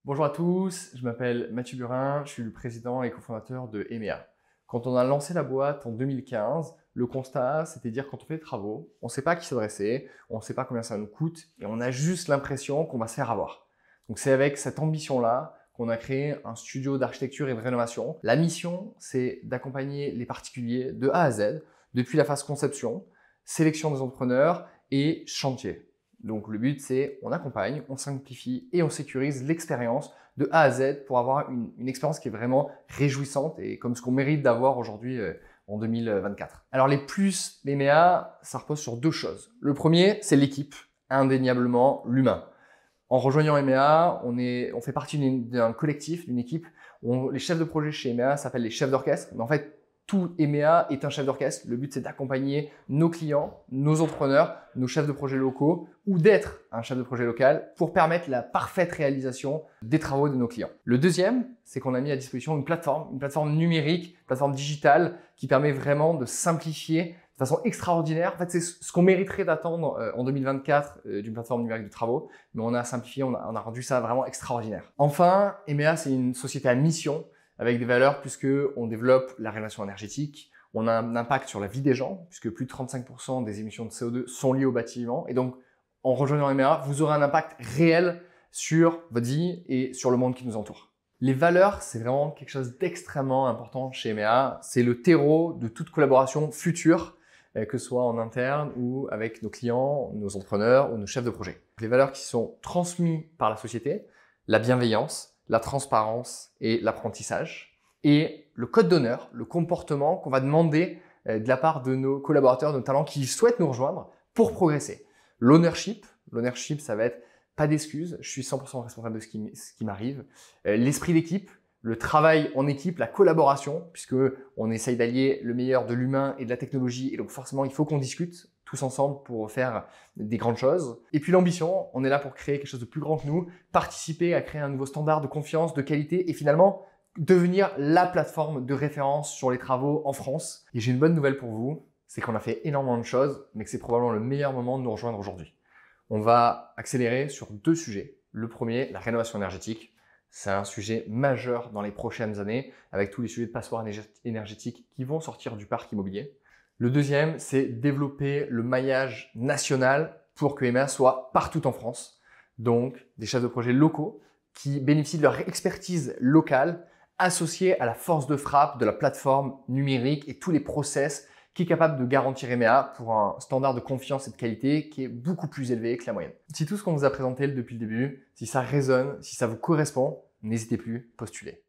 Bonjour à tous, je m'appelle Mathieu Burin, je suis le président et cofondateur de EMEA. Quand on a lancé la boîte en 2015, le constat, c'était de dire quand on fait des travaux, on ne sait pas à qui s'adresser, on ne sait pas combien ça nous coûte et on a juste l'impression qu'on va se faire avoir. Donc c'est avec cette ambition-là qu'on a créé un studio d'architecture et de rénovation. La mission, c'est d'accompagner les particuliers de A à Z, depuis la phase conception, sélection des entrepreneurs et chantier. Donc le but, c'est on accompagne, on simplifie et on sécurise l'expérience de A à Z pour avoir une expérience qui est vraiment réjouissante et comme ce qu'on mérite d'avoir aujourd'hui en 2024. Alors les plus d'EMEA, ça repose sur deux choses. Le premier, c'est l'équipe, indéniablement l'humain. En rejoignant EMEA, on fait partie d'un collectif, d'une équipe. Les chefs de projet chez EMEA s'appellent les chefs d'orchestre. Mais en fait, tout EMEA est un chef d'orchestre. Le but, c'est d'accompagner nos clients, nos entrepreneurs, nos chefs de projet locaux ou d'être un chef de projet local pour permettre la parfaite réalisation des travaux de nos clients. Le deuxième, c'est qu'on a mis à disposition une plateforme numérique, une plateforme digitale qui permet vraiment de simplifier de façon extraordinaire. En fait, c'est ce qu'on mériterait d'attendre en 2024 d'une plateforme numérique de travaux, mais on a simplifié, on a rendu ça vraiment extraordinaire. Enfin, EMEA, c'est une société à mission avec des valeurs puisque on développe la rénovation énergétique, on a un impact sur la vie des gens puisque plus de 35% des émissions de CO2 sont liées au bâtiment et donc en rejoignant EMEA, vous aurez un impact réel sur votre vie et sur le monde qui nous entoure. Les valeurs, c'est vraiment quelque chose d'extrêmement important chez EMEA. C'est le terreau de toute collaboration future, que ce soit en interne ou avec nos clients, nos entrepreneurs ou nos chefs de projet. Les valeurs qui sont transmises par la société, la bienveillance, la transparence et l'apprentissage. Et le code d'honneur, le comportement qu'on va demander de la part de nos collaborateurs, de nos talents qui souhaitent nous rejoindre pour progresser. L'ownership, ça va être pas d'excuses, je suis 100% responsable de ce qui m'arrive. L'esprit d'équipe, le travail en équipe, la collaboration, puisque on essaye d'allier le meilleur de l'humain et de la technologie. Et donc forcément, il faut qu'on discute tous ensemble pour faire des grandes choses. Et puis l'ambition, on est là pour créer quelque chose de plus grand que nous, participer à créer un nouveau standard de confiance, de qualité et finalement devenir la plateforme de référence sur les travaux en France. Et j'ai une bonne nouvelle pour vous, c'est qu'on a fait énormément de choses, mais que c'est probablement le meilleur moment de nous rejoindre aujourd'hui. On va accélérer sur deux sujets. Le premier, la rénovation énergétique. C'est un sujet majeur dans les prochaines années avec tous les sujets de passoires énergétiques qui vont sortir du parc immobilier. Le deuxième, c'est développer le maillage national pour que EMEA soit partout en France. Donc, des chefs de projet locaux qui bénéficient de leur expertise locale associée à la force de frappe de la plateforme numérique et tous les process qui est capable de garantir EMEA pour un standard de confiance et de qualité qui est beaucoup plus élevé que la moyenne. Si tout ce qu'on vous a présenté depuis le début, si ça résonne, si ça vous correspond, n'hésitez plus, postulez.